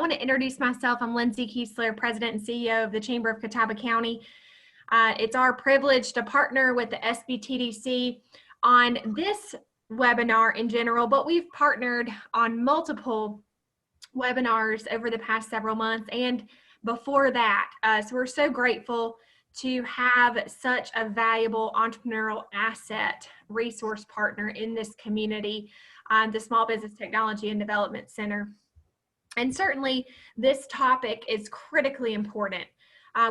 want to introduce myself. I'm Lindsay Kiesler, President and CEO of the Chamber of Catawba County. It's our privilege to partner with the SBTDC on this webinar in general, but we've partnered on multiple webinars over the past several months and before that. So we're so grateful to have such a valuable entrepreneurial asset resource partner in this community, the Small Business Technology and Development Center. And certainly this topic is critically important.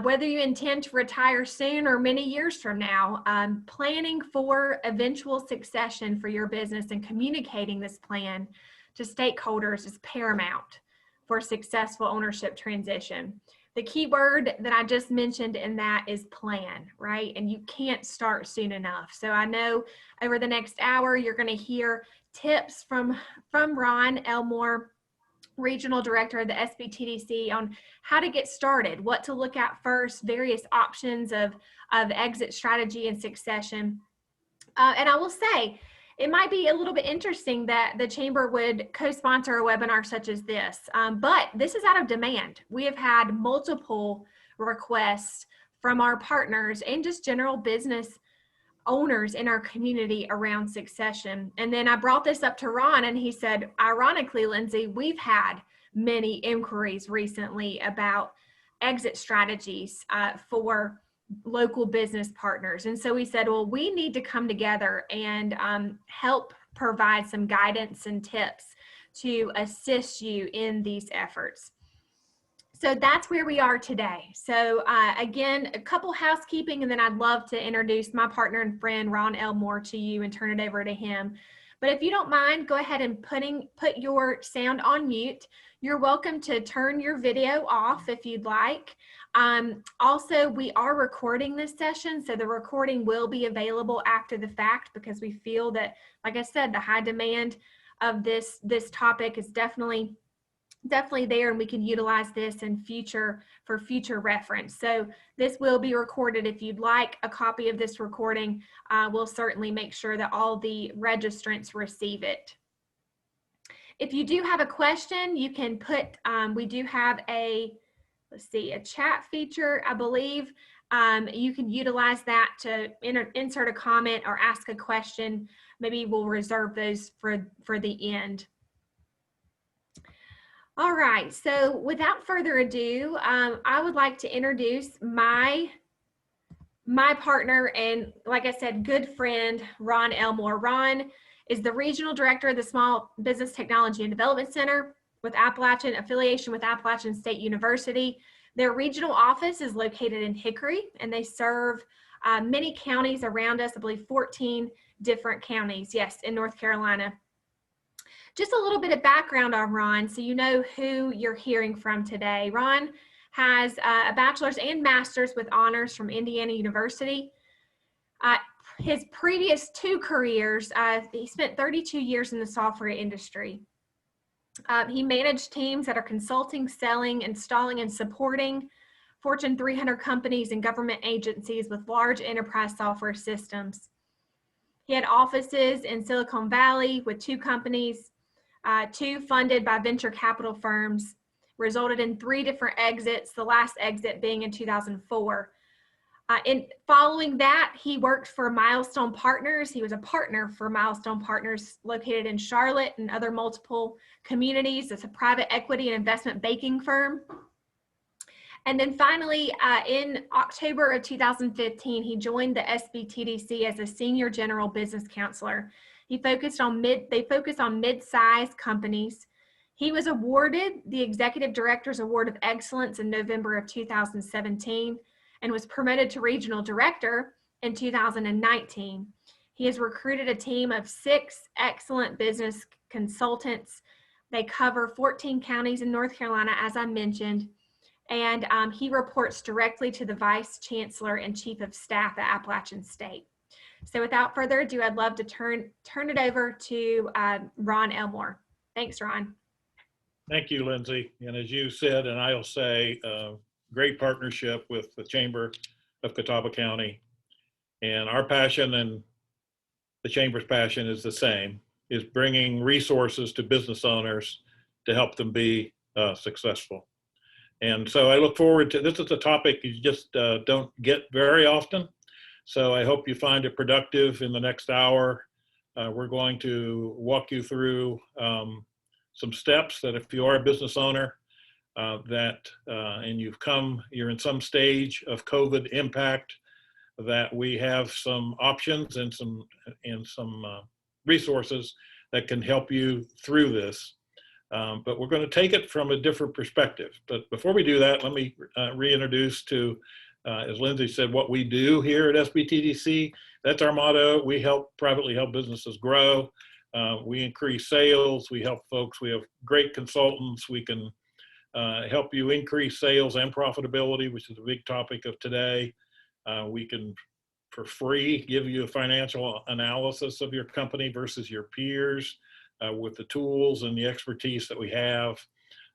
Whether you intend to retire soon or many years from now, planning for eventual succession for your business and communicating this plan to stakeholders is paramount for successful ownership transition. The key word that I just mentioned in that is plan, right? And you can't start soon enough. So I know over the next hour, you're going to hear tips from Ron Elmore, Regional Director of the SBTDC, on how to get started, what to look at first, various options of exit strategy and succession. And I will say, it might be a little bit interesting that the Chamber would co-sponsor a webinar such as this, but this is out of demand. We have had multiple requests from our partners and just general business owners in our community around succession. And then I brought this up to Ron and he said, ironically, Lindsay, we've had many inquiries recently about exit strategies for local business partners. And so we said, well, we need to come together and help provide some guidance and tips to assist you in these efforts. So that's where we are today. So again, a couple housekeeping, and then I'd love to introduce my partner and friend, Ron Elmore, to you and turn it over to him. But if you don't mind, go ahead and put your sound on mute. You're welcome to turn your video off if you'd like. Also, we are recording this session, so the recording will be available after the fact because we feel that, like I said, the high demand of this topic is definitely there, and we can utilize this in for future reference. So this will be recorded. If you'd like a copy of this recording, we'll certainly make sure that all the registrants receive it. If you do have a question, you can put, we do have a chat feature, I believe. You can utilize that to insert a comment or ask a question. Maybe we'll reserve those for the end. All right, so without further ado, I would like to introduce my partner and, like I said, good friend, Ron Elmore. Ron is the Regional Director of the Small Business Technology and Development Center with affiliation with Appalachian State University. Their regional office is located in Hickory, and they serve many counties around us, I believe 14 different counties, yes, in North Carolina. Just a little bit of background on Ron so you know who you're hearing from today. Ron has a bachelor's and master's with honors from Indiana University. His previous two careers, he spent 32 years in the software industry. He managed teams that are consulting, selling, installing, and supporting Fortune 300 companies and government agencies with large enterprise software systems. He had offices in Silicon Valley with two companies, two funded by venture capital firms, resulted in 3 different exits, the last exit being in 2004. Following that, he worked for Milestone Partners. He was a partner for Milestone Partners located in Charlotte and other multiple communities. It's a private equity and investment banking firm. And then finally, in October of 2015, he joined the SBTDC as a senior general business counselor. They focus on mid-sized companies. He was awarded the Executive Director's Award of Excellence in November of 2017 and was promoted to Regional Director in 2019. He has recruited a team of 6 excellent business consultants. They cover 14 counties in North Carolina, as I mentioned, and he reports directly to the Vice Chancellor and Chief of Staff at Appalachian State. So without further ado, I'd love to turn it over to Ron Elmore. Thanks, Ron. Thank you, Lindsay. And as you said, and I'll say, great partnership with the Chamber of Catawba County. And our passion and the Chamber's passion is the same, is bringing resources to business owners to help them be successful. And so I look forward to, this is a topic you just don't get very often. So I hope you find it productive in the next hour. We're going to walk you through some steps that if you are a business owner and you're in some stage of COVID impact, that we have some options and some resources that can help you through this. But we're going to take it from a different perspective. But before we do that, let me reintroduce to, as Lindsay said, what we do here at SBTDC. That's our motto. We privately help businesses grow. We increase sales. We help folks. We have great consultants. We can help you increase sales and profitability, which is a big topic of today. We can, for free, give you a financial analysis of your company versus your peers. With the tools and the expertise that we have.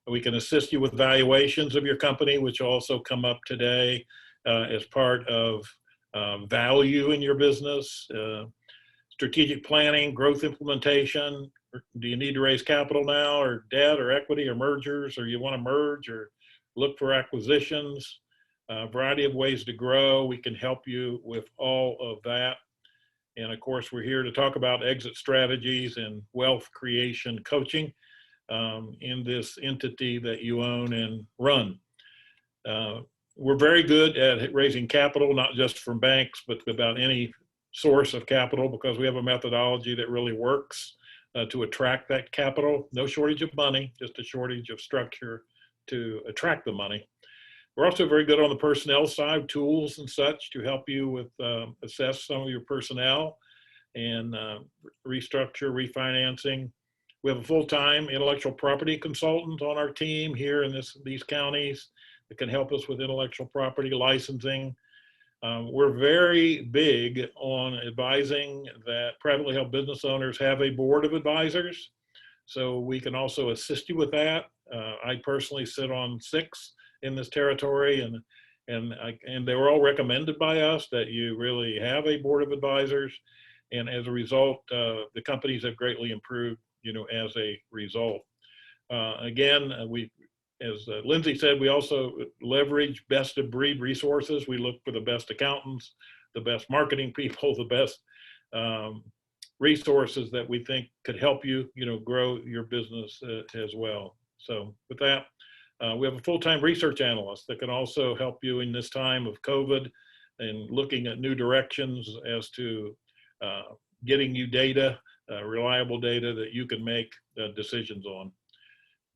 We can assist you with valuations of your company, which also come up today as part of value in your business, strategic planning, growth implementation. Do you need to raise capital now, or debt or equity or mergers, or you want to merge or look for acquisitions? A variety of ways to grow. We can help you with all of that. And of course, we're here to talk about exit strategies and wealth creation coaching in this entity that you own and run. We're very good at raising capital, not just from banks, but about any source of capital, because we have a methodology that really works to attract that capital. No shortage of money, just a shortage of structure to attract the money. We're also very good on the personnel side, tools and such to help you with assess some of your personnel and restructure, refinancing. We have a full-time intellectual property consultant on our team here in these counties that can help us with intellectual property licensing. We're very big on advising that privately held business owners have a board of advisors. So we can also assist you with that. I personally sit on 6 in this territory, and they were all recommended by us that you really have a board of advisors, and as a result, the companies have greatly improved, as a result. Again, as Lindsay said, we also leverage best of breed resources. We look for the best accountants, the best marketing people, the best resources that we think could help you, grow your business as well. So with that, we have a full-time research analyst that can also help you in this time of COVID and looking at new directions as to getting you data, reliable data that you can make decisions on.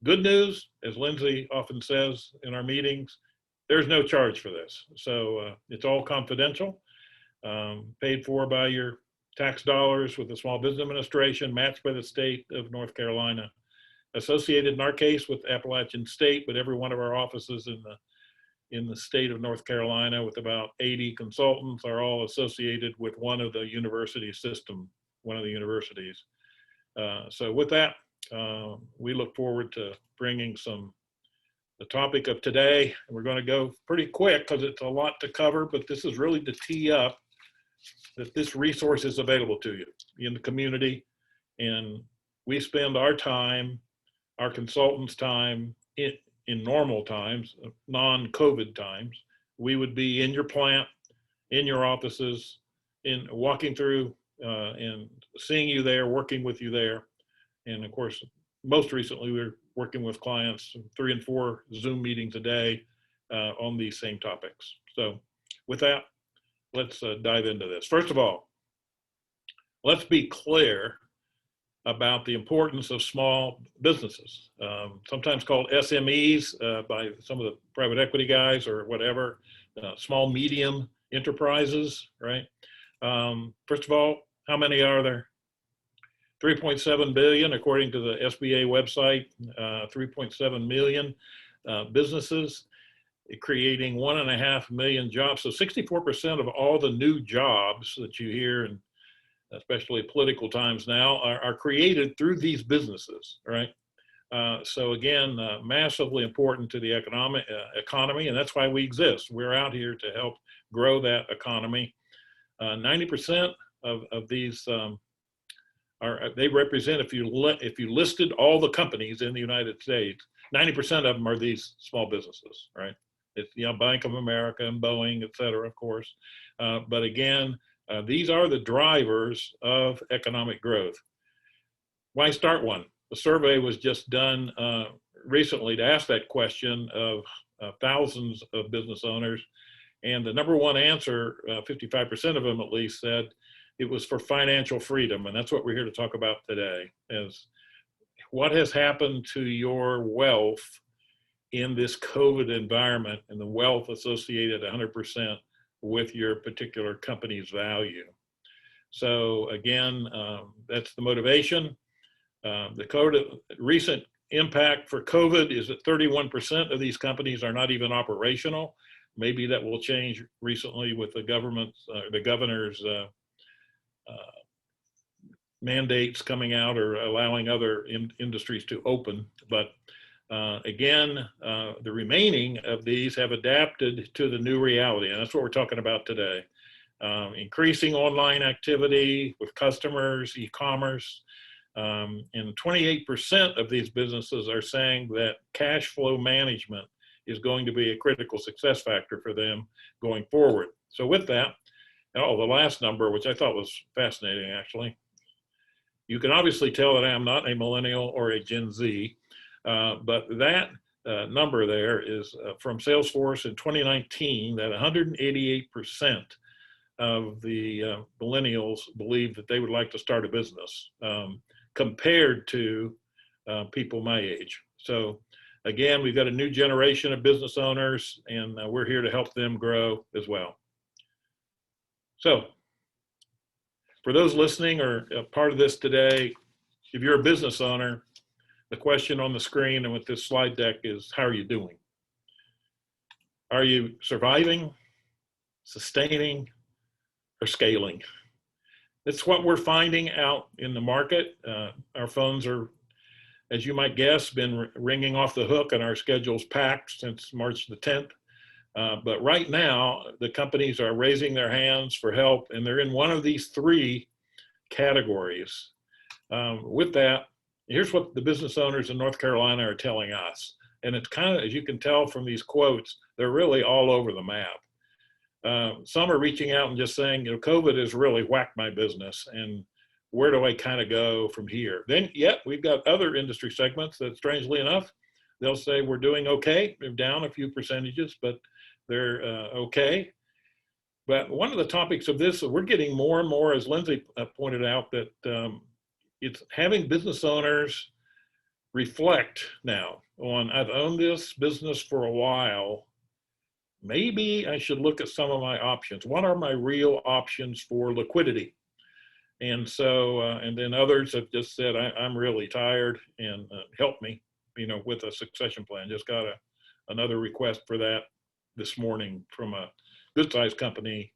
Good news, as Lindsay often says in our meetings, there's no charge for this. So it's all confidential, paid for by your tax dollars with the Small Business Administration, matched by the state of North Carolina. Associated in our case with Appalachian State, but every one of our offices in the state of North Carolina with about 80 consultants are all associated with one of the university system, one of the universities. So with that, we look forward to bringing the topic of today. We're going to go pretty quick because it's a lot to cover, but this is really to tee up that this resource is available to you in the community. And we spend our time, our consultants' time in normal times, non-COVID times. We would be in your plant, in your offices, in walking through and seeing you there, working with you there. And of course, most recently, we're working with clients 3 and 4 Zoom meetings a day on these same topics. So with that, let's dive into this. First of all, let's be clear about the importance of small businesses, sometimes called SMEs by some of the private equity guys or whatever, small, medium enterprises, right? First of all, how many are there? 3.7 billion, according to the SBA website, 3.7 million businesses, creating 1.5 million jobs. So 64% of all the new jobs that you hear, and especially political times now, are created through these businesses, right? So again, massively important to the economy, and that's why we exist. We're out here to help grow that economy. 90% of these they represent, if you listed all the companies in the United States, 90% of them are these small businesses, right? It's, you know, Bank of America and Boeing, et cetera, of course. But again, these are the drivers of economic growth. Why start one? The survey was just done recently to ask that question of thousands of business owners. And the number one answer, 55% of them at least, said it was for financial freedom. And that's what we're here to talk about today, is what has happened to your wealth in this COVID environment and the wealth associated 100% with your particular company's value. So again, that's the motivation. The recent impact for COVID is that 31% of these companies are not even operational. Maybe that will change recently with the governor's mandates coming out or allowing other industries to open. But again, the remaining of these have adapted to the new reality, and that's what we're talking about today. Increasing online activity with customers, e-commerce, and 28% of these businesses are saying that cash flow management is going to be a critical success factor for them going forward. So with that, the last number, which I thought was fascinating actually, you can obviously tell that I'm not a millennial or a Gen Z, but that number there is from Salesforce in 2019, that 188% of the millennials believe that they would like to start a business compared to people my age. So again, we've got a new generation of business owners, and we're here to help them grow as well. So for those listening or a part of this today, if you're a business owner, the question on the screen and with this slide deck is, how are you doing? Are you surviving, sustaining, or scaling? It's what we're finding out in the market. Our phones are, as you might guess, been ringing off the hook, and our schedule's packed since March the 10th. But right now, the companies are raising their hands for help, and they're in one of these three categories. With that, here's what the business owners in North Carolina are telling us. And it's kind of, as you can tell from these quotes, they're really all over the map. Some are reaching out and just saying, you know, COVID has really whacked my business, and where do I kind of go from here? Then yet we've got other industry segments that, strangely enough, they'll say we're doing okay. They're down a few percentages, but they're okay. But one of the topics of this, we're getting more and more, as Lindsay pointed out, that it's having business owners reflect now on, I've owned this business for a while. Maybe I should look at some of my options. What are my real options for liquidity? And so, and then others have just said, I'm really tired, and help me, you know, with a succession plan. Just got another request for that this morning from a good sized company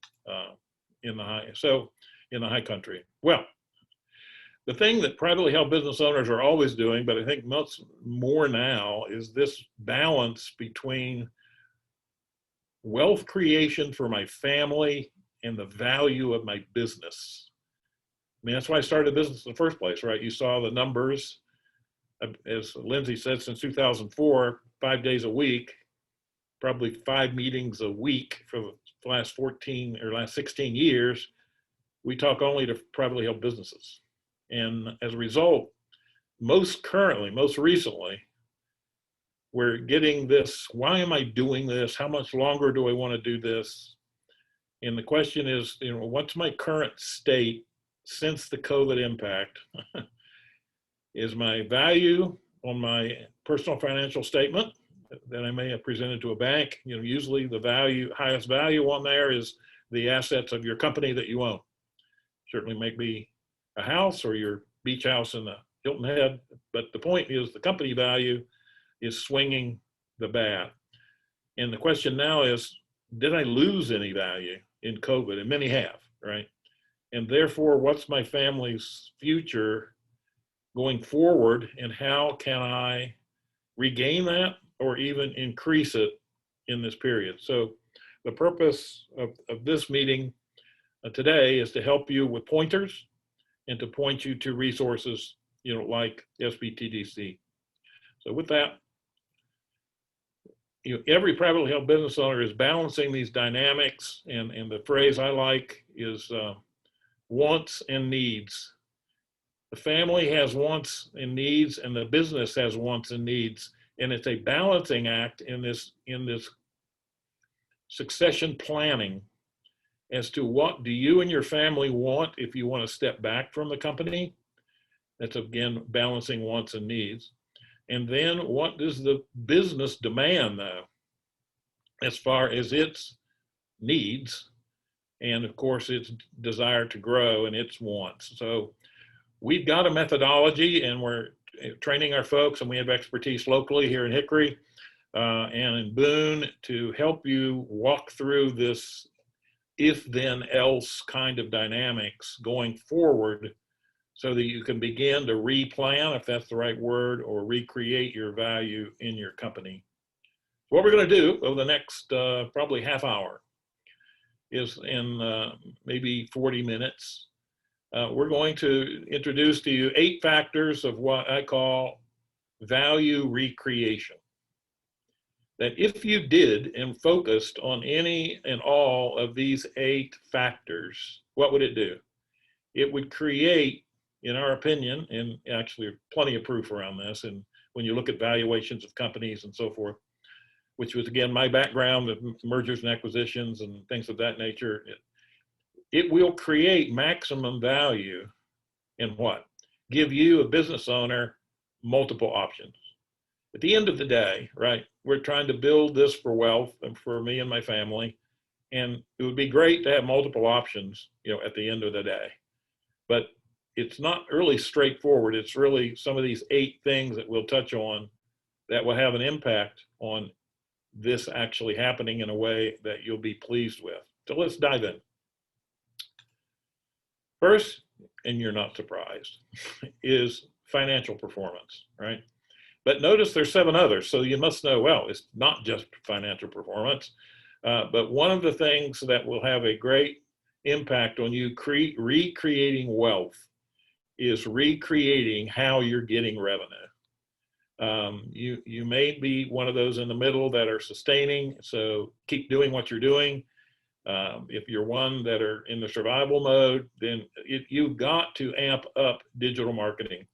in the high country. Well, the thing that privately held business owners are always doing, but I think much more now, is this balance between wealth creation for my family and the value of my business. I mean, that's why I started a business in the first place, right? You saw the numbers, as Lindsay said, since 2004, 5 days a week, probably 5 meetings a week for the last 14 or last 16 years, we talk only to privately held businesses. And as a result, most recently, we're getting this, why am I doing this? How much longer do I want to do this? And the question is, you know, what's my current state since the COVID impact? Is my value on my personal financial statement that I may have presented to a bank? You know, usually the highest value on there is the assets of your company that you own. Certainly may be a house or your beach house in the Hilton Head, but the point is the company value is swinging the bat. And the question now is, did I lose any value in COVID? And many have, right? And therefore, what's my family's future going forward, and how can I regain that or even increase it in this period? So the purpose of this meeting today is to help you with pointers and to point you to resources, you know, like SBTDC. So with that, every privately held business owner is balancing these dynamics, and the phrase I like is wants and needs. The family has wants and needs, and the business has wants and needs, and it's a balancing act in this succession planning as to what do you and your family want if you want to step back from the company. That's again balancing wants and needs. And then what does the business demand though, as far as its needs, and of course its desire to grow and its wants. So we've got a methodology, and we're training our folks, and we have expertise locally here in Hickory and in Boone to help you walk through this if then else kind of dynamics going forward, so that you can begin to replan, if that's the right word, or recreate your value in your company. What we're going to do over the next probably half hour is in maybe 40 minutes, we're going to introduce to you 8 factors of what I call value recreation. That if you did and focused on any and all of these 8 factors, what would it do? It would create, in our opinion, and actually plenty of proof around this, and when you look at valuations of companies and so forth, which was again my background of mergers and acquisitions and things of that nature, it will create maximum value in what? Give you, a business owner, multiple options. At the end of the day, right, we're trying to build this for wealth and for me and my family, and it would be great to have multiple options, at the end of the day. But it's not really straightforward. It's really some of these 8 things that we'll touch on that will have an impact on this actually happening in a way that you'll be pleased with. So let's dive in. First, and you're not surprised, is financial performance, right? But notice there's 7 others, so you must know, well, it's not just financial performance, but one of the things that will have a great impact on you recreating wealth is recreating how you're getting revenue. You may be one of those in the middle that are sustaining, so keep doing what you're doing. If you're one that are in the survival mode, then you've got to amp up digital marketing.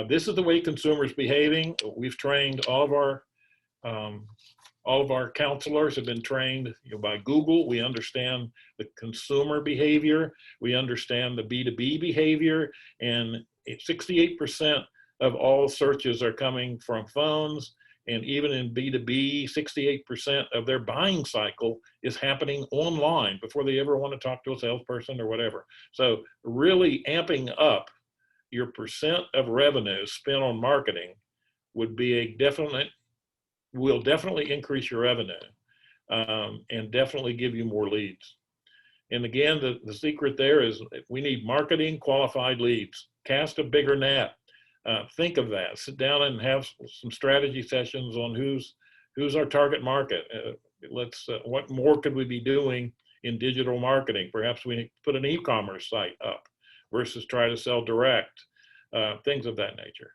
This is the way consumers behaving. We've trained all of our counselors have been trained by Google. We understand the consumer behavior. We understand the B2B behavior, and 68% of all searches are coming from phones. And even in B2B, 68% of their buying cycle is happening online before they ever want to talk to a salesperson or whatever. So really amping up your percent of revenue spent on marketing would be will definitely increase your revenue and definitely give you more leads. And again, the secret there is we need marketing qualified leads. Cast a bigger net. Think of that. Sit down and have some strategy sessions on who's our target market. What more could we be doing in digital marketing? Perhaps we need to put an e-commerce site up versus try to sell direct, things of that nature.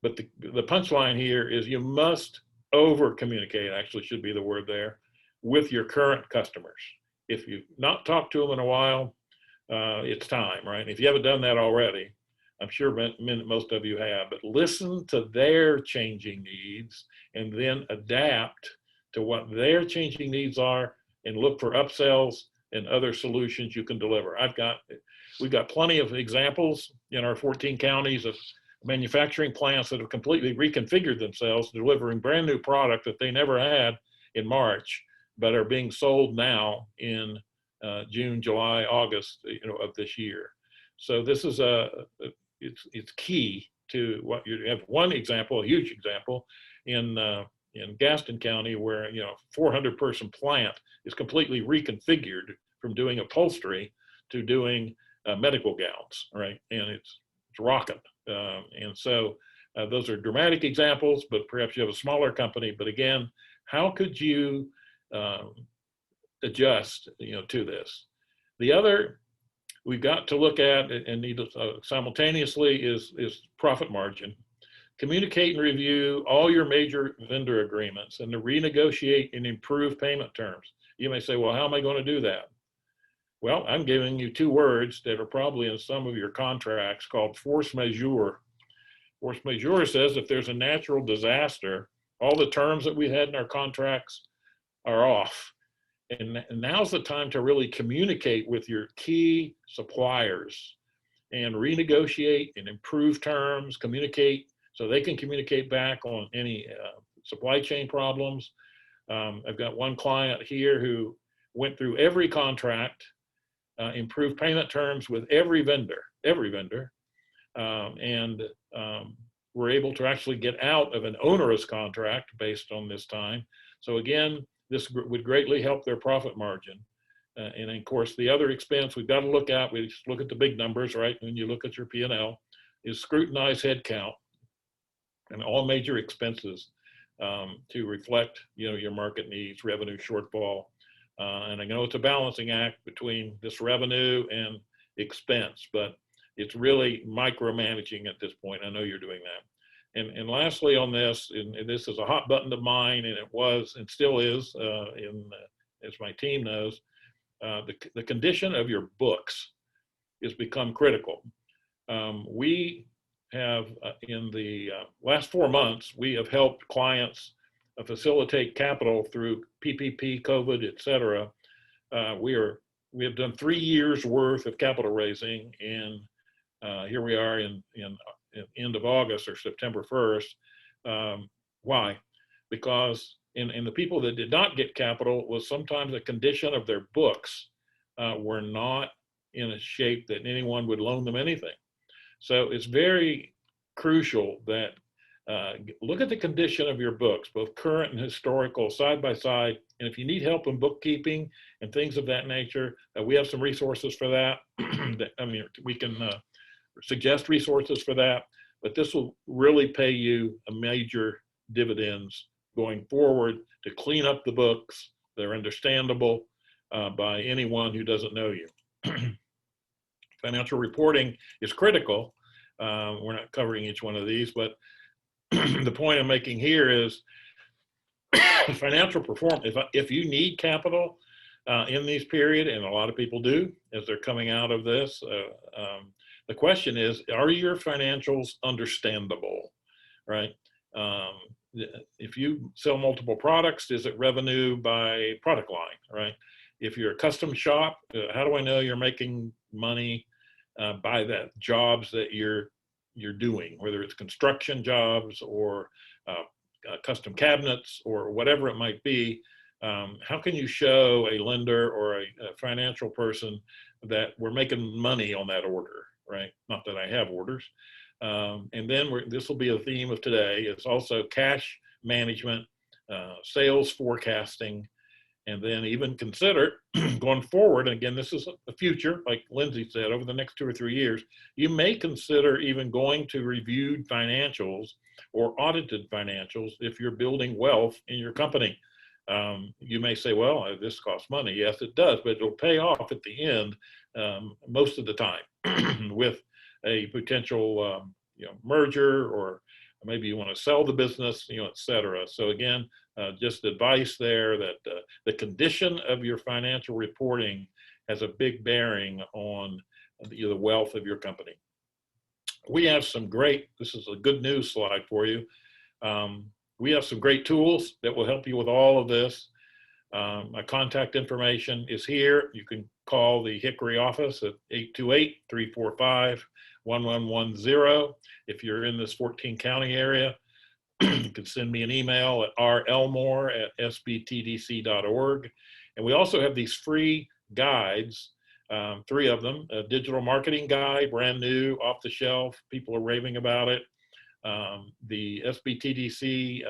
But the punchline here is you must over communicate, actually should be the word there, with your current customers. If you've not talked to them in a while, it's time, right? If you haven't done that already, I'm sure most of you have, but listen to their changing needs and then adapt to what their changing needs are and look for upsells and other solutions you can deliver. We've got plenty of examples in our 14 counties of manufacturing plants that have completely reconfigured themselves, delivering brand new product that they never had in March, but are being sold now in June, July, August, of this year. So this is it's key to what you have. One example, a huge example, in Gaston County, where 400-person plant is completely reconfigured from doing upholstery to doing medical gowns, right? And it's rocking. And so those are dramatic examples, but perhaps you have a smaller company. But again, how could you adjust, to this? The other we've got to look at and need simultaneously is profit margin. communicate and review all your major vendor agreements and to renegotiate and improve payment terms. You may say, well, how am I going to do that? Well, I'm giving you two words that are probably in some of your contracts called force majeure. Force majeure says if there's a natural disaster, all the terms that we had in our contracts are off. And now's the time to really communicate with your key suppliers and renegotiate and improve terms, communicate so they can communicate back on any supply chain problems. I've got one client here who went through every contract, improved payment terms with every vendor, and we're able to actually get out of an onerous contract based on this time. So again, this would greatly help their profit margin. And of course, the other expense we've got to look at, we just look at the big numbers, right? When you look at your P&L, is scrutinize headcount and all major expenses to reflect, your market needs, revenue shortfall. And I know it's a balancing act between this revenue and expense, but it's really micromanaging at this point. I know you're doing that. And lastly on this, and this is a hot button of mine, and it was and still is, as my team knows, the condition of your books has become critical. We have, in the last 4 months, we have helped clients facilitate capital through PPP, COVID, et cetera. We have done 3 years worth of capital raising, and here we are in end of August or September 1st. Why? Because in the people that did not get capital was sometimes the condition of their books were not in a shape that anyone would loan them anything. So it's very crucial that look at the condition of your books, both current and historical, side by side. And if you need help in bookkeeping and things of that nature, we have some resources for that. We can suggest resources for that, but this will really pay you a major dividends going forward to clean up the books. They're understandable by anyone who doesn't know you. Financial reporting is critical. We're not covering each one of these, but the point I'm making here is financial performance. If you need capital in these period, and a lot of people do as they're coming out of this, the question is, are your financials understandable, right? If you sell multiple products, is it revenue by product line, right? If you're a custom shop, how do I know you're making money by the jobs that you're doing, whether it's construction jobs or custom cabinets or whatever it might be? How can you show a lender or a financial person that we're making money on that order, right? Not that I have orders. And then this will be a theme of today. It's also cash management, sales forecasting, and then even consider going forward. And again, this is the future, like Lindsay said, over the next 2 or 3 years, you may consider even going to reviewed financials or audited financials if you're building wealth in your company. You may say, well, this costs money. Yes, it does, but it'll pay off at the end most of the time with a potential merger, or maybe you want to sell the business, et cetera. So again, just advice there that the condition of your financial reporting has a big bearing on the wealth of your company. We have some great, this is a good news slide for you. We have some great tools that will help you with all of this. My contact information is here. You can call the Hickory office at 828-345-1110. If you're in this 14 county area, you can send me an email at relmore@sbtdc.org. And we also have these free guides, 3 of them, a digital marketing guide, brand new, off the shelf. People are raving about it. The SBTDC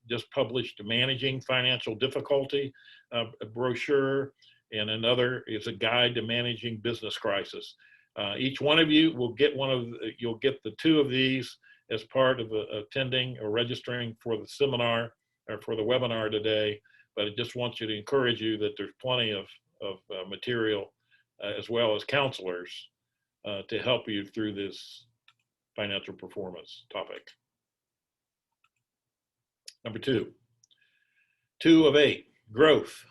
just published Managing Financial Difficulty, a brochure, and another is a guide to managing business crisis. Each one of you will get you'll get the 2 of these as part of attending or registering for the seminar or for the webinar today. But I just want you to encourage you that there's plenty of material as well as counselors to help you through this financial performance topic. Number two. 2 of 8, growth.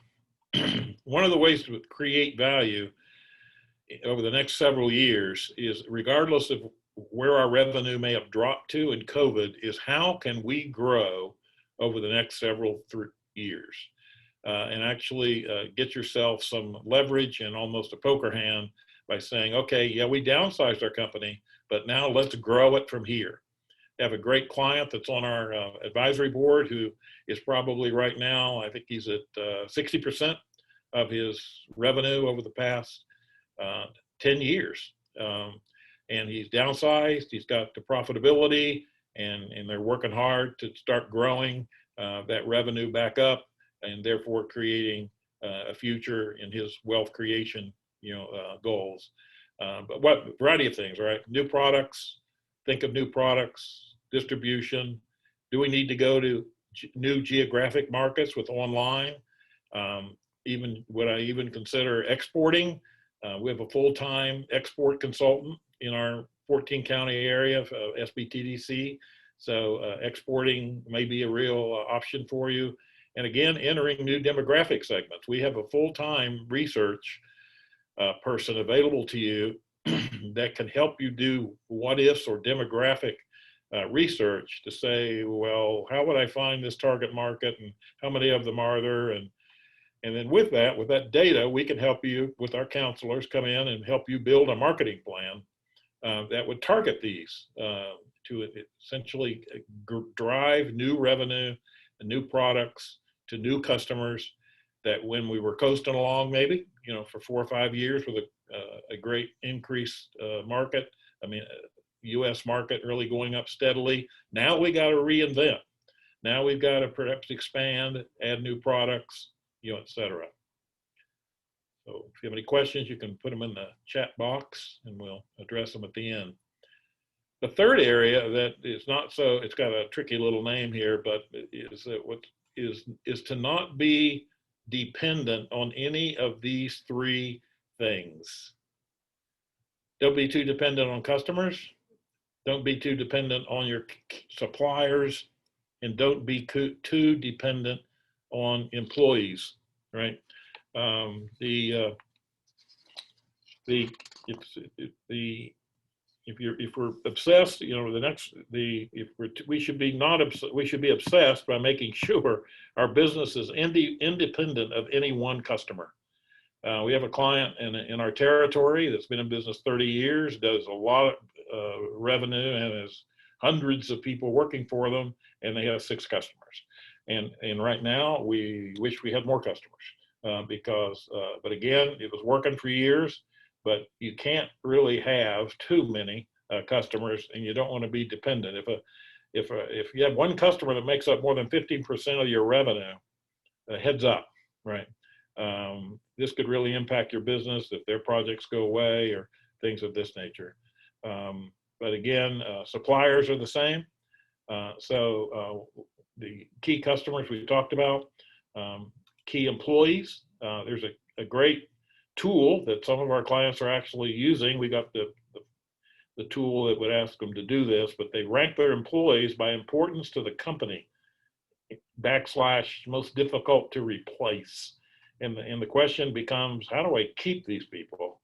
One of the ways to create value over the next several years is, regardless of where our revenue may have dropped to in COVID, is how can we grow over the next several years and actually get yourself some leverage and almost a poker hand by saying, okay, yeah, we downsized our company, but now let's grow it from here. Have a great client that's on our advisory board who is probably right now, I think he's at 60% of his revenue over the past 10 years. And he's downsized, he's got the profitability, and they're working hard to start growing that revenue back up, and therefore creating a future in his wealth creation, goals. But what variety of things, right? New products, think of new products, distribution. Do we need to go to new geographic markets with online? Would I even consider exporting? We have a full-time export consultant in our 14 county area of SBTDC. So exporting may be a real option for you. And again, entering new demographic segments. We have a full-time research person available to you that can help you do what ifs or demographic research to say, well, how would I find this target market and how many of them are there? And then with that data, we can help you with our counselors come in and help you build a marketing plan that would target these to essentially drive new revenue and new products to new customers that when we were coasting along maybe, for 4 or 5 years with a great increased market, US market really going up steadily. Now we got to reinvent. Now we've got to perhaps expand, add new products, et cetera. So if you have any questions, you can put them in the chat box and we'll address them at the end. The third area that is not so, it's got a tricky little name here, but is to not be dependent on any of these 3 things. Don't be too dependent on customers. Don't be too dependent on your suppliers, and don't be too dependent on employees, right? If we're obsessed, we should be obsessed by making sure our business is independent of any one customer. We have a client in our territory that's been in business 30 years, does a lot of revenue, and has hundreds of people working for them, and they have 6 customers. And right now, we wish we had more customers but again, it was working for years, but you can't really have too many customers, and you don't want to be dependent. If you have one customer that makes up more than 15% of your revenue, heads up, right? This could really impact your business if their projects go away or things of this nature. But again, suppliers are the same. The key customers we talked about, key employees. There's a great tool that some of our clients are actually using. We got the tool that would ask them to do this, but they rank their employees by importance to the company, / most difficult to replace. And the question becomes, how do I keep these people?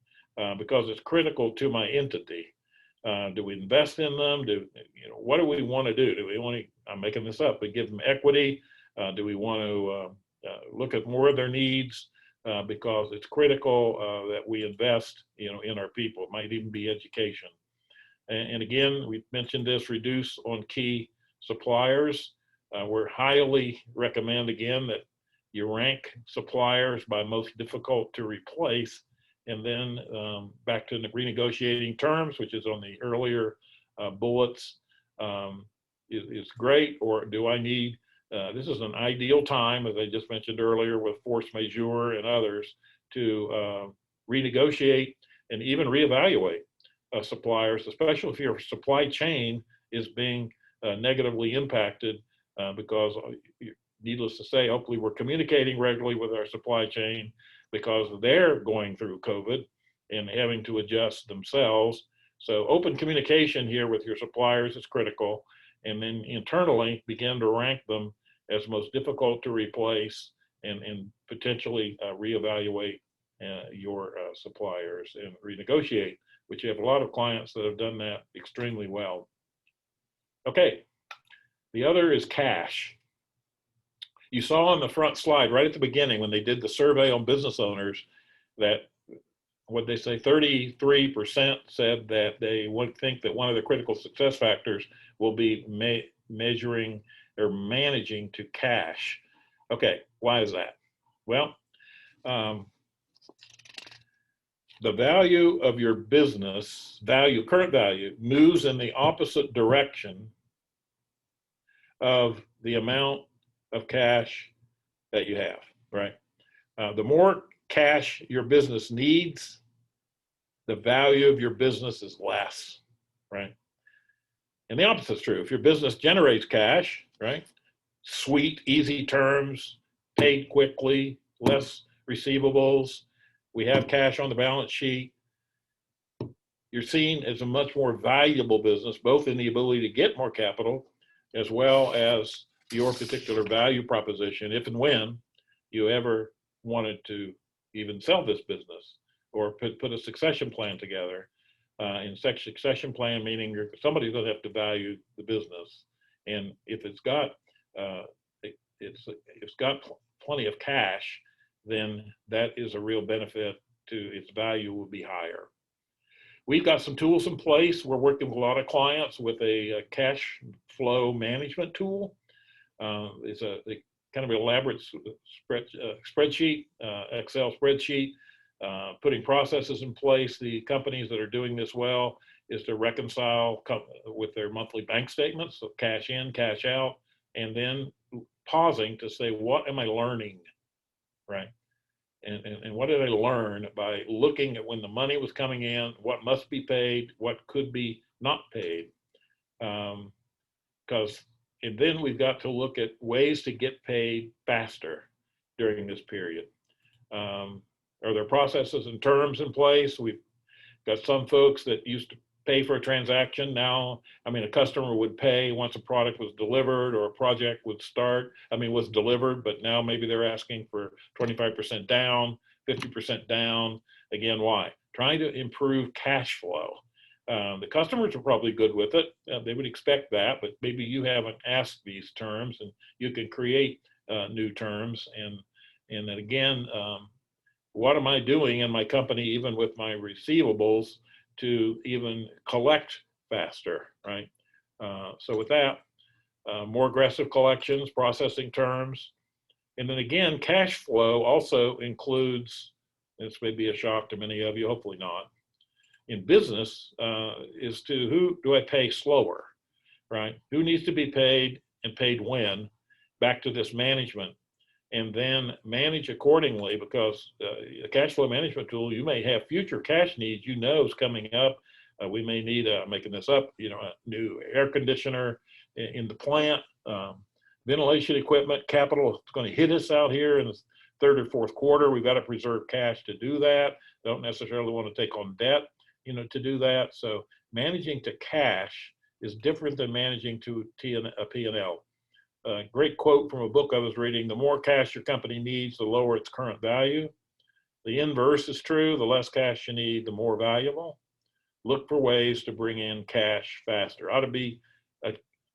Because it's critical to my entity. Do we invest in them? What do we want to do? Do we want to, I'm making this up, but give them equity? Do we want to look at more of their needs? Because it's critical that we invest, in our people. It might even be education. And again, we mentioned this, reduce on key suppliers. We're highly recommend again that you rank suppliers by most difficult to replace, and then back to renegotiating terms, which is on the earlier bullets, is great, or do I need, this is an ideal time, as I just mentioned earlier, with force majeure and others, to renegotiate and even reevaluate suppliers, especially if your supply chain is being negatively impacted, because needless to say, hopefully we're communicating regularly with our supply chain because they're going through COVID and having to adjust themselves. So open communication here with your suppliers is critical. And then internally begin to rank them as most difficult to replace, and potentially reevaluate your suppliers and renegotiate, which you have a lot of clients that have done that extremely well. Okay, the other is cash. You saw on the front slide right at the beginning when they did the survey on business owners that, what they say, 33% said that they would think that one of the critical success factors will be measuring or managing to cash. Okay, why is that? Well, the value of your business, current value, moves in the opposite direction of the amount of cash that you have, right? The more cash your business needs, the value of your business is less, right? And the opposite is true. If your business generates cash, right? Sweet, easy terms, paid quickly, less receivables, we have cash on the balance sheet, you're seen as a much more valuable business, both in the ability to get more capital, as well as your particular value proposition, if and when you ever wanted to even sell this business or put a succession plan together. In succession plan, meaning somebody's going to have to value the business, and if it's got plenty of cash, then that is a real benefit to its value will be higher. We've got some tools in place. We're working with a lot of clients with a cash flow management tool. It's a kind of elaborate spreadsheet, Excel spreadsheet, putting processes in place. The companies that are doing this well is to reconcile with their monthly bank statements, so cash in, cash out, and then pausing to say, what am I learning, right? And what did I learn by looking at when the money was coming in, what must be paid, what could be not paid? And then we've got to look at ways to get paid faster during this period. Are there processes and terms in place? We've got some folks that used to pay for a transaction. Now, a customer would pay once a product was delivered or a project would start, was delivered, but now maybe they're asking for 25% down, 50% down. Again, why? Trying to improve cash flow. The customers are probably good with it. They would expect that, but maybe you haven't asked these terms, and you can create new terms. And then again, what am I doing in my company, even with my receivables, to even collect faster, right? So with that, more aggressive collections, processing terms. And then again, cash flow also includes, this may be a shock to many of you, hopefully not, in business, is to who do I pay slower, right? Who needs to be paid and paid when, back to this management. And then manage accordingly, because a cash flow management tool, you may have future cash needs, is coming up. We may need, making this up, a new air conditioner in the plant, ventilation equipment, capital is going to hit us out here in the third or fourth quarter. We've got to preserve cash to do that. Don't necessarily want to take on debt, to do that. So managing to cash is different than managing to a P&L. A great quote from a book I was reading: the more cash your company needs, the lower its current value. The inverse is true: the less cash you need, the more valuable. Look for ways to bring in cash faster.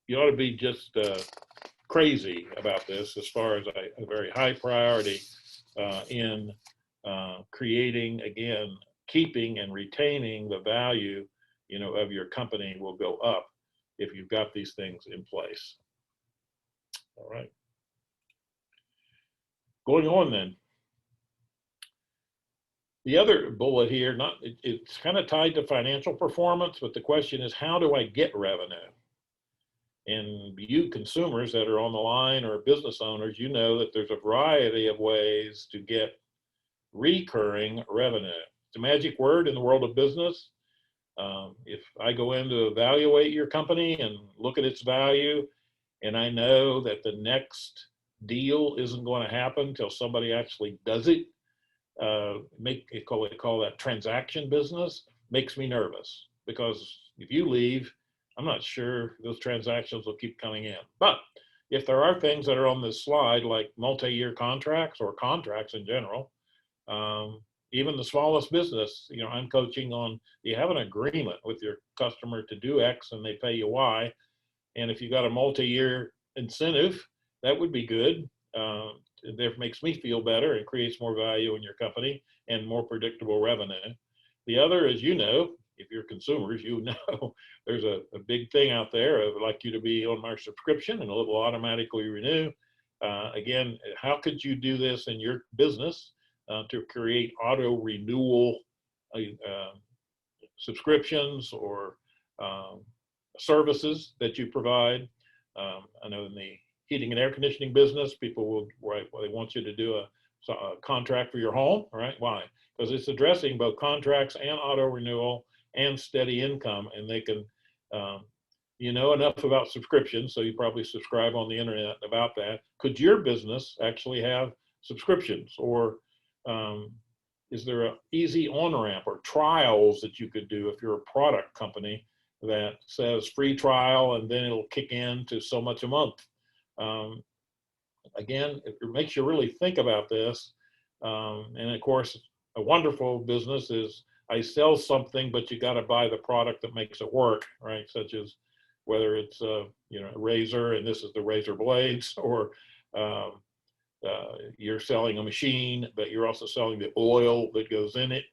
You ought to be just crazy about this, as far as a very high priority in creating, again, keeping and retaining the value, of your company will go up if you've got these things in place. All right. Going on then. The other bullet here, it's kind of tied to financial performance, but the question is, how do I get revenue? And you consumers that are on the line, or business owners, that there's a variety of ways to get recurring revenue. It's a magic word in the world of business. If I go in to evaluate your company and look at its value, and I know that the next deal isn't going to happen until somebody actually does it, call that transaction business, makes me nervous, because if you leave, I'm not sure those transactions will keep coming in. But if there are things that are on this slide, like multi-year contracts or contracts in general, even the smallest business, you know, I'm coaching on, you have an agreement with your customer to do X and they pay you Y. And if you got a multi-year incentive, that would be good. That makes me feel better and creates more value in your company and more predictable revenue. The other, as you know, if you're consumers, you know, there's a big thing out there. I would like you to be on my subscription and it will automatically renew. Again, how could you do this in your business to create auto renewal subscriptions or services that you provide? I know in the heating and air conditioning business, people will, right, well, they want you to do a contract for your home, right? Why? Because it's addressing both contracts and auto renewal and steady income, and they can, you know enough about subscriptions, so you probably subscribe on the internet about that. Could your business actually have subscriptions, or is there an easy on-ramp or trials that you could do if you're a product company that says free trial and then it'll kick in to so much a month? Again, it makes you really think about this. And of course, a wonderful business is I sell something, but you got to buy the product that makes it work, right? Such as whether it's you know, a razor, and this is the razor blades, or you're selling a machine, but you're also selling the oil that goes in it,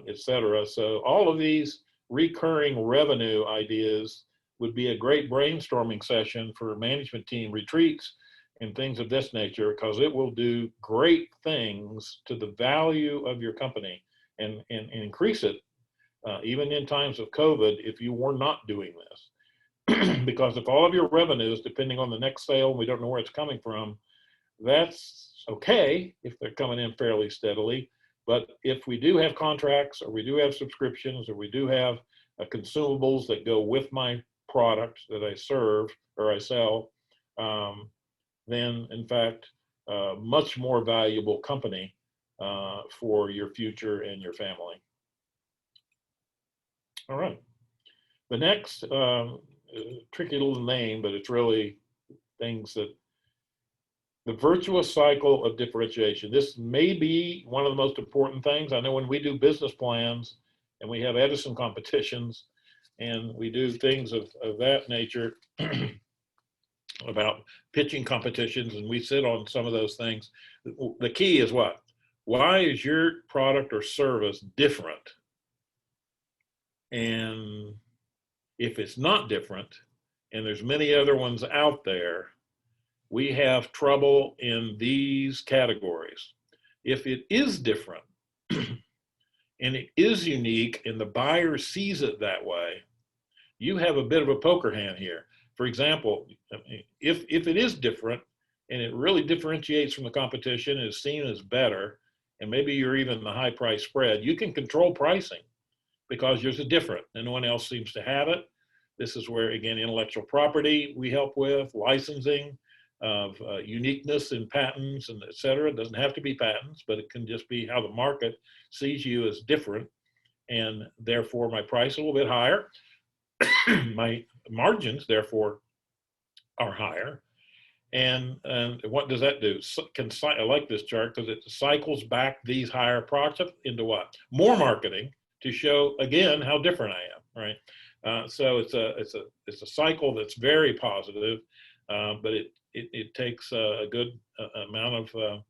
etc. So all of these recurring revenue ideas would be a great brainstorming session for management team retreats and things of this nature, because it will do great things to the value of your company and increase it, even in times of COVID, if you were not doing this. Because if all of your revenues, depending on the next sale, we don't know where it's coming from, that's okay if they're coming in fairly steadily. But if we do have contracts, or we do have subscriptions, or we do have consumables that go with my products that I serve or I sell, then in fact, much more valuable company for your future and your family. All right. The next, tricky little name, but it's really things that, the virtuous cycle of differentiation. This may be one of the most important things. I know when we do business plans and we have Edison competitions and we do things of that nature, about pitching competitions, and we sit on some of those things. The key is what? Why is your product or service different? And if it's not different, and there's many other ones out there, we have trouble in these categories. If it is different and it is unique and the buyer sees it that way, you have a bit of a poker hand here. For example, if it is different and it really differentiates from the competition, is seen as better, and maybe you're even the high price spread, you can control pricing because yours is different and no one else seems to have it. This is where, again, intellectual property we help with, licensing of uniqueness in patents and et cetera. It doesn't have to be patents, but it can just be how the market sees you as different, and therefore my price is a little bit higher. My margins, therefore, are higher. And what does that do? I like this chart because it cycles back these higher profits into what? More marketing to show, again, how different I am, right? So it's a cycle that's very positive, but it takes a good amount of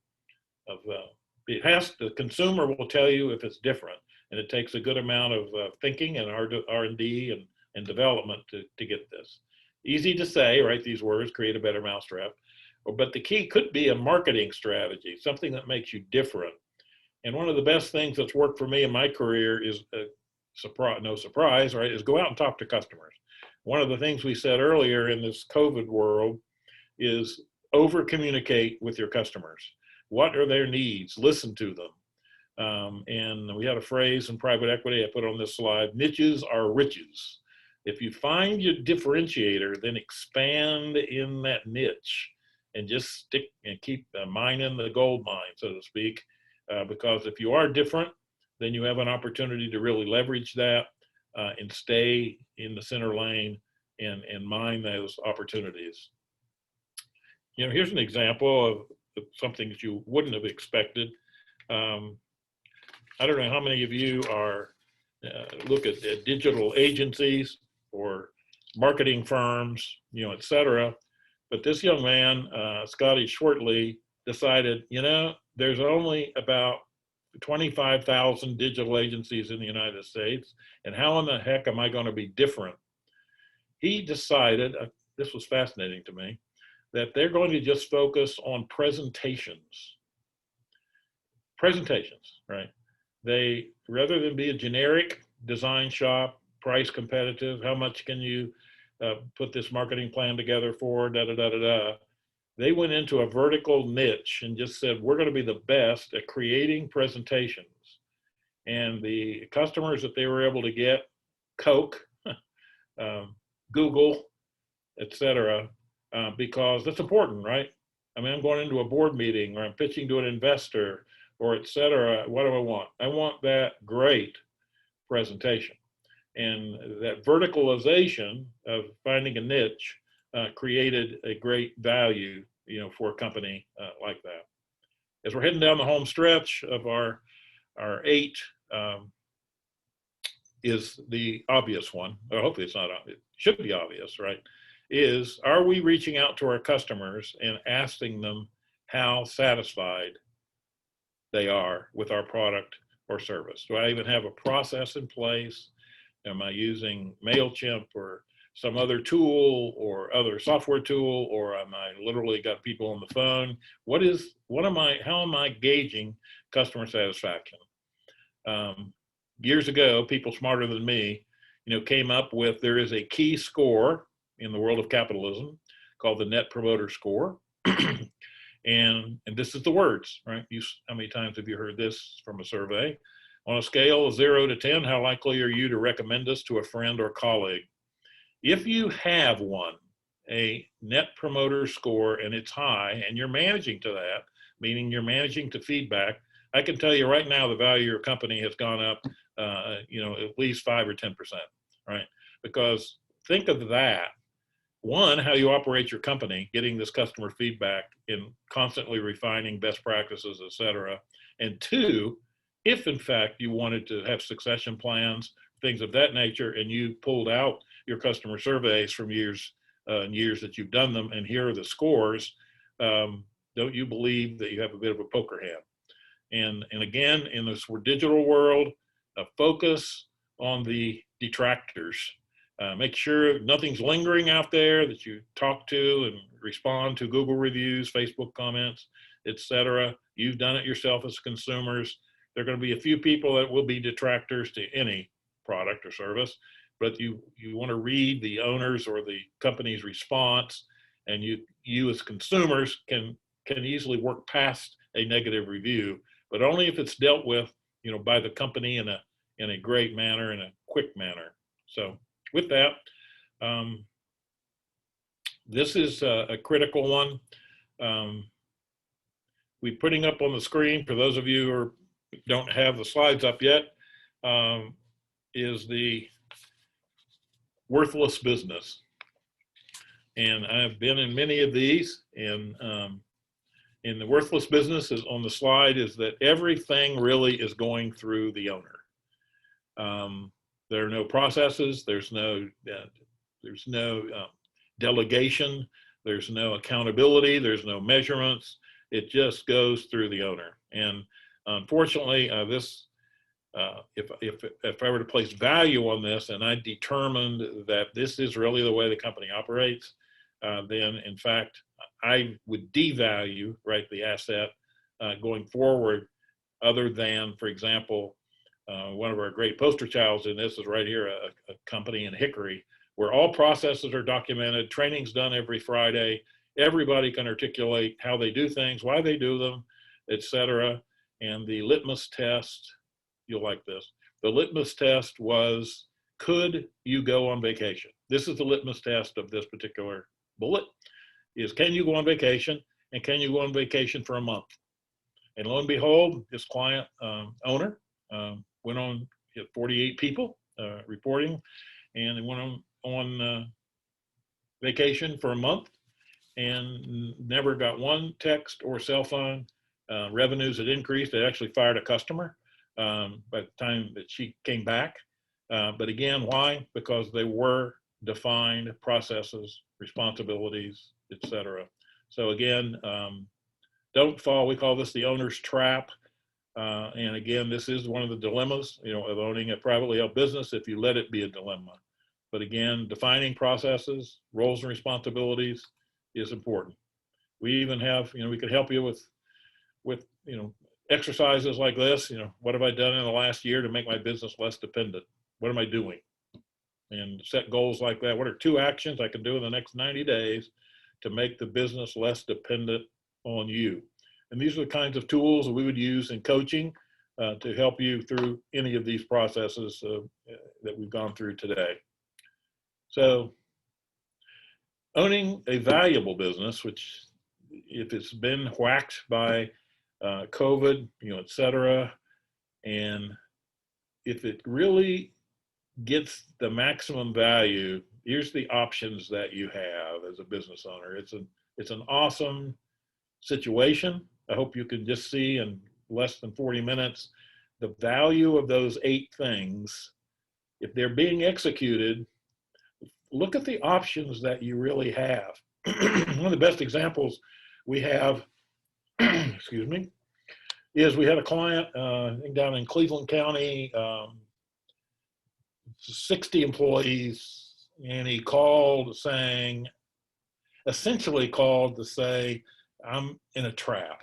it has, the consumer will tell you if it's different, and it takes a good amount of thinking and R&D and development to get this. Easy to say, right? These words, create a better mousetrap, but the key could be a marketing strategy, something that makes you different. And one of the best things that's worked for me in my career is, no surprise, right, is go out and talk to customers. One of the things we said earlier in this COVID world is over communicate with your customers. What are their needs? Listen to them. And we had a phrase in private equity I put on this slide: niches are riches. If you find your differentiator, then expand in that niche and just stick and keep mining the gold mine, so to speak. Because if you are different, then you have an opportunity to really leverage that and stay in the center lane and mine those opportunities. here's an example of something that you wouldn't have expected. I don't know how many of you are look at digital agencies or marketing firms, et cetera. But this young man, Scotty Shortley, decided, there's only about 25,000 digital agencies in the United States, and how in the heck am I going to be different? He decided, this was fascinating to me, that they're going to just focus on presentations. Presentations, right? They, rather than be a generic design shop, price competitive, how much can you put this marketing plan together for, they went into a vertical niche and just said, we're going to be the best at creating presentations. And the customers that they were able to get, Coke, Google, et cetera, because that's important, right? I mean, I'm going into a board meeting or I'm pitching to an investor or et cetera. What do I want? I want that great presentation. And that verticalization of finding a niche created a great value, for a company like that. As we're heading down the home stretch of our 8, is the obvious one, or hopefully it's not obvious, it should be obvious, right? Are we reaching out to our customers and asking them how satisfied they are with our product or service? Do I even have a process in place? Am I using MailChimp or some other tool or other software tool, or am I literally got people on the phone? How am I gauging customer satisfaction? Years ago, people smarter than me, came up with, there is a key score in the world of capitalism called the Net Promoter Score. and this is the words, right? How many times have you heard this from a survey? On a scale of 0 to 10, how likely are you to recommend us to a friend or colleague? If you have one, a Net Promoter Score, and it's high, and you're managing to that, meaning you're managing to feedback, I can tell you right now the value of your company has gone up, at least 5 or 10%, right? Because think of that. One, how you operate your company, getting this customer feedback and constantly refining best practices, et cetera. And 2, if in fact you wanted to have succession plans, things of that nature, and you pulled out your customer surveys from years and years that you've done them, and here are the scores, don't you believe that you have a bit of a poker hand? And again, in this digital world, focus on the detractors. Make sure nothing's lingering out there, that you talk to and respond to Google reviews, Facebook comments, et cetera. You've done it yourself as consumers. There are going to be a few people that will be detractors to any product or service, but you want to read the owner's or the company's response, and you as consumers can easily work past a negative review, but only if it's dealt with, by the company in a great manner, in a quick manner. So with that, this is a critical one. We're putting up on the screen, for those of you who don't have the slides up yet, is the worthless business. And I've been in many of these, and in the worthless business is on the slide, is that everything really is going through the owner. There are no processes, there's no delegation, there's no accountability, there's no measurements. It just goes through the owner. And unfortunately, if I were to place value on this, and I determined that this is really the way the company operates, then in fact, I would devalue, right, the asset going forward, other than, for example, one of our great poster childs in this is right here, a company in Hickory, where all processes are documented, training's done every Friday, everybody can articulate how they do things, why they do them, et cetera. And the litmus test, you'll like this, the litmus test was, could you go on vacation? This is the litmus test of this particular bullet, is can you go on vacation, and can you go on vacation for a month? And lo and behold, this client owner went on, 48 people reporting, and they went on vacation for a month, and never got one text or cell phone. Revenues had increased. They actually fired a customer by the time that she came back. But again, why? Because they were defined processes, responsibilities, etc. So again, don't fall. We call this the owner's trap. And again, this is one of the dilemmas, of owning a privately held business if you let it be a dilemma. But again, defining processes, roles and responsibilities is important. We even have, we could help you with exercises like this. What have I done in the last year to make my business less dependent? What am I doing? And set goals like that. What are 2 actions I can do in the next 90 days to make the business less dependent on you? And these are the kinds of tools that we would use in coaching to help you through any of these processes that we've gone through today. So owning a valuable business, which if it's been whacked by COVID, et cetera, and if it really gets the maximum value, here's the options that you have as a business owner. It's an awesome situation. I hope you can just see in less than 40 minutes the value of those 8 things. If they're being executed, look at the options that you really have. One of the best examples we have, excuse me, is we had a client down in Cleveland County, 60 employees, and he essentially called to say, I'm in a trap.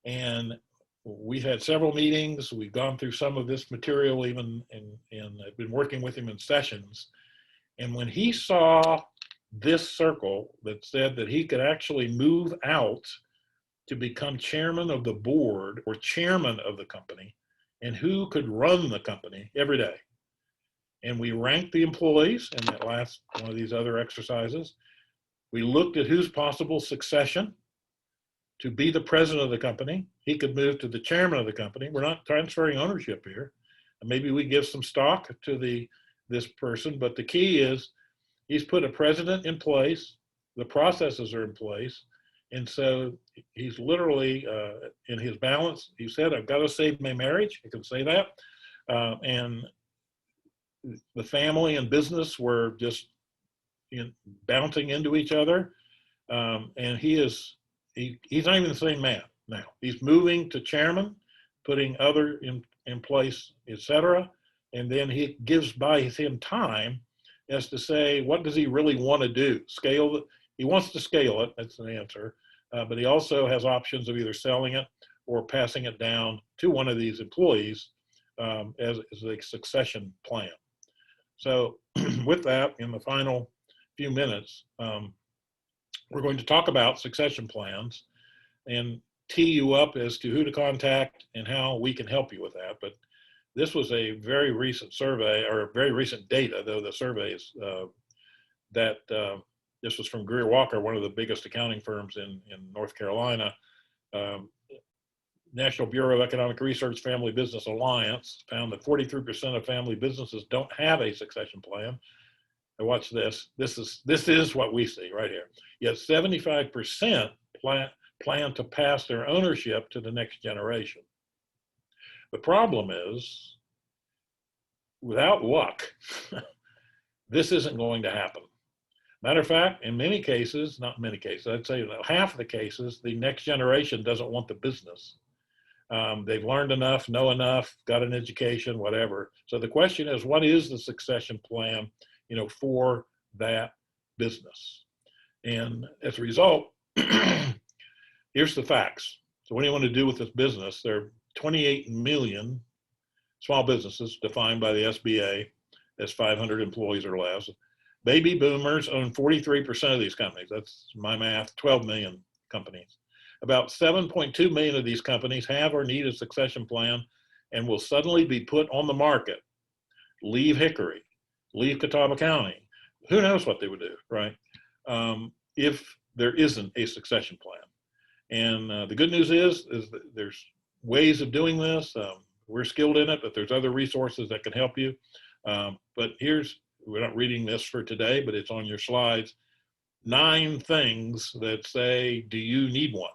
And we've had several meetings. We've gone through some of this material even, and I've been working with him in sessions. And when he saw this circle that said that he could actually move out to become chairman of the board or chairman of the company, and who could run the company every day. And we ranked the employees in that last one of these other exercises. We looked at whose possible succession to be the president of the company. He could move to the chairman of the company. We're not transferring ownership here. Maybe we give some stock to this person, but the key is he's put a president in place. The processes are in place. And so he's literally in his balance. He said, I've got to save my marriage. I can say that. And the family and business were just bouncing into each other. And he's not even the same man now. He's moving to chairman, putting other in place, etc. And then he gives by him time as to say, what does he really want to do? He wants to scale it. That's an answer. But he also has options of either selling it or passing it down to one of these employees as a succession plan. So with that, in the final few minutes, we're going to talk about succession plans and tee you up as to who to contact and how we can help you with that. But this was a very recent survey, or very recent data, though the survey is this was from Greer Walker, one of the biggest accounting firms in North Carolina. National Bureau of Economic Research Family Business Alliance found that 43% of family businesses don't have a succession plan. And watch this. This is what we see right here. Yet 75% plan to pass their ownership to the next generation. The problem is, without luck, this isn't going to happen. Matter of fact, in many cases, not many cases, I'd say half of the cases, the next generation doesn't want the business. They've learned enough, know enough, got an education, whatever. So the question is, what is the succession plan, for that business? And as a result, here's the facts. So what do you want to do with this business? There are 28 million small businesses defined by the SBA as 500 employees or less. Baby boomers own 43% of these companies. That's my math, 12 million companies. About 7.2 million of these companies have or need a succession plan and will suddenly be put on the market. Leave Hickory, leave Catawba County. Who knows what they would do, right? If there isn't a succession plan. And the good news is that there's ways of doing this. We're skilled in it, but there's other resources that can help you. But we're not reading this for today, but it's on your slides. 9 things that say, do you need one?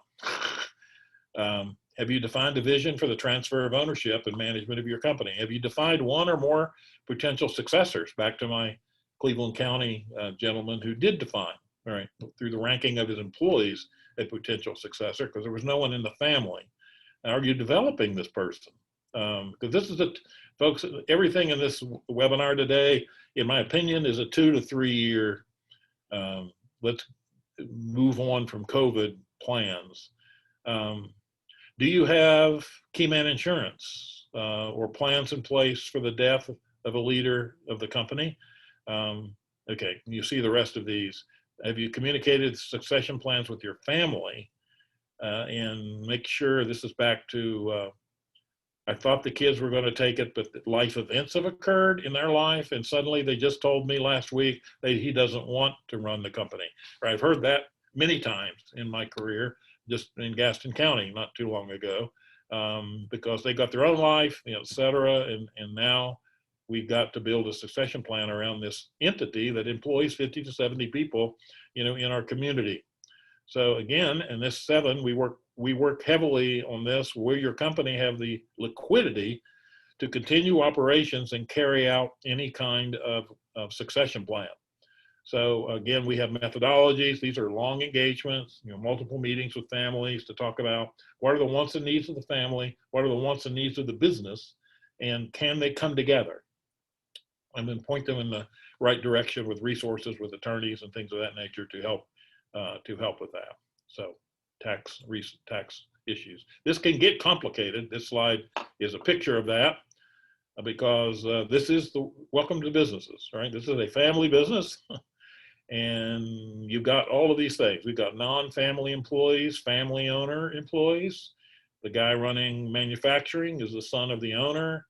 Have you defined a vision for the transfer of ownership and management of your company? Have you defined one or more potential successors? Back to my Cleveland County gentleman who did define, right, through the ranking of his employees, a potential successor, because there was no one in the family. Are you developing this person? Because this is folks, everything in this webinar today, in my opinion, is a 2 to 3 year, let's move on from COVID plans. Do you have key man insurance or plans in place for the death of a leader of the company? Okay, you see the rest of these. Have you communicated succession plans with your family? And make sure, this is back to, I thought the kids were going to take it, but life events have occurred in their life, and suddenly they just told me last week that he doesn't want to run the company. Right? I've heard that many times in my career, just in Gaston County not too long ago, because they got their own life, et cetera, and now we've got to build a succession plan around this entity that employs 50 to 70 people, in our community. So again, in this 7, we work heavily on this. Will your company have the liquidity to continue operations and carry out any kind of succession plan? So again, we have methodologies. These are long engagements, multiple meetings with families to talk about what are the wants and needs of the family, what are the wants and needs of the business, and can they come together? And then point them in the right direction with resources, with attorneys and things of that nature to help with that. So tax issues. This can get complicated. This slide is a picture of that because this is the welcome to businesses, right? This is a family business. And you've got all of these things. We've got non-family employees, family owner employees. The guy running manufacturing is the son of the owner,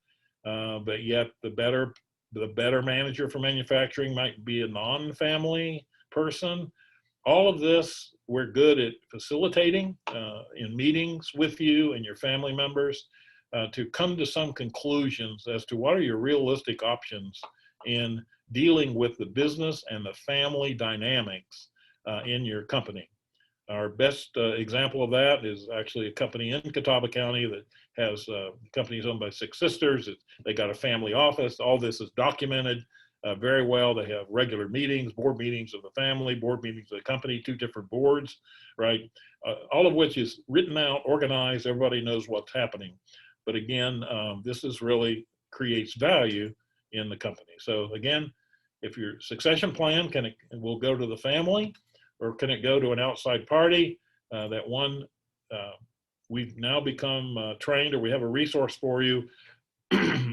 but yet the better manager for manufacturing might be a non-family person. All of this, we're good at facilitating in meetings with you and your family members to come to some conclusions as to what are your realistic options in dealing with the business and the family dynamics in your company. Our best example of that is actually a company in Catawba County that has companies owned by 6 sisters. They got a family office. All this is documented very well. They have regular meetings, board meetings of the family, board meetings of the company, 2 different boards, right? All of which is written out, organized. Everybody knows what's happening. But again, this is really creates value in the company. So again, if your succession plan will go to the family, or can it go to an outside party? That one, we've now become trained, or we have a resource for you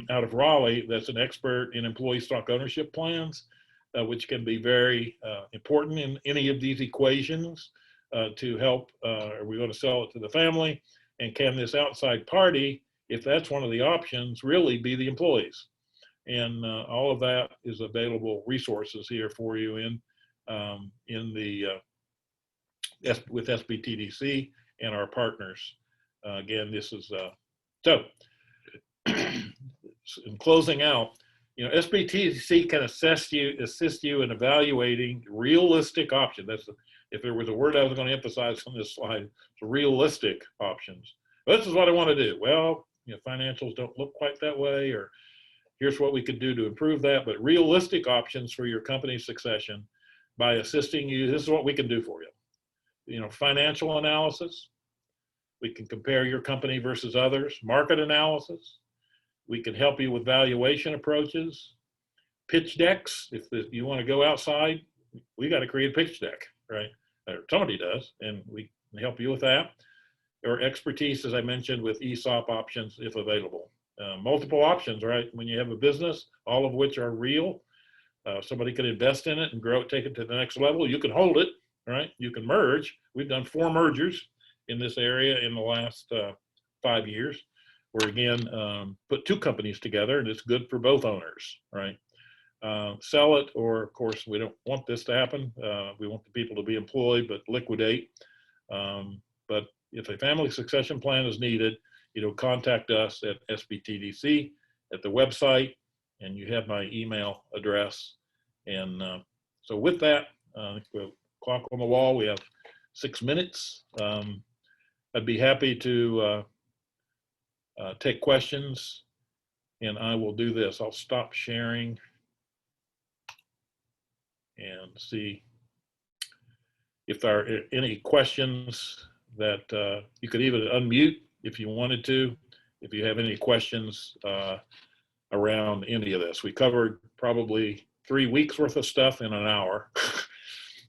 out of Raleigh that's an expert in employee stock ownership plans, which can be very important in any of these equations to help. Are we going to sell it to the family? And can this outside party, if that's one of the options, really be the employees? And all of that is available resources here for you with SBTDC and our partners. Again, this is so. In closing out, SBTDC can assist you in evaluating realistic options. That's if there was a word I was going to emphasize on this slide, it's realistic options. This is what I want to do. Well, financials don't look quite that way, or here's what we could do to improve that. But realistic options for your company's succession by assisting you. This is what we can do for you. Financial analysis. We can compare your company versus others. Market analysis. We can help you with valuation approaches. Pitch decks. If you want to go outside, we got to create a pitch deck, right? Or somebody does, and we can help you with that. Or expertise, as I mentioned, with ESOP options if available. Multiple options, right? When you have a business, all of which are real, somebody could invest in it and grow it, take it to the next level. You can hold it, right? You can merge. We've done 4 mergers in this area in the last 5 years, where again, put 2 companies together, and it's good for both owners, right? Sell it, or of course, we don't want this to happen. We want the people to be employed, but liquidate. But if a family succession plan is needed, contact us at SBTDC at the website, and you have my email address. And so with that, we'll clock on the wall. We have 6 minutes. I'd be happy to take questions, and I will do this. I'll stop sharing and see if there are any questions that you could even unmute if you wanted to, if you have any questions around any of this. We covered probably 3 weeks worth of stuff in an hour,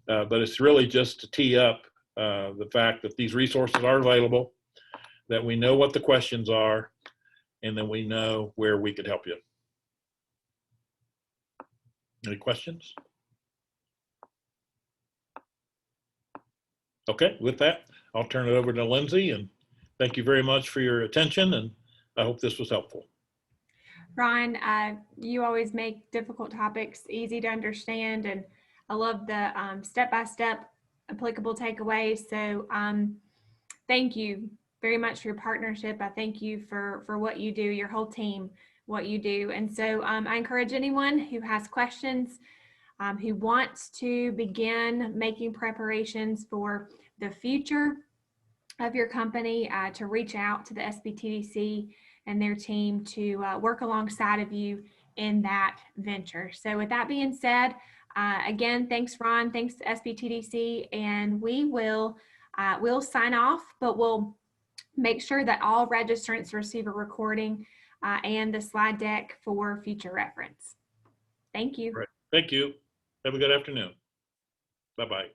but it's really just to tee up the fact that these resources are available, that we know what the questions are, and then we know where we could help you. Any questions? Okay, with that, I'll turn it over to Lindsay, and thank you very much for your attention, and I hope this was helpful. Ron, you always make difficult topics easy to understand, and I love the step-by-step applicable takeaways. So thank you very much for your partnership. I thank you for what you do, your whole team, what you do. And so I encourage anyone who has questions, who wants to begin making preparations for the future of your company, to reach out to the SBTDC and their team to work alongside of you in that venture. So with that being said, again, thanks Ron, thanks to SBTDC, and we will we'll sign off, but we'll make sure that all registrants receive a recording and the slide deck for future reference. Thank you. Right. Thank you. Have a good afternoon. Bye-bye.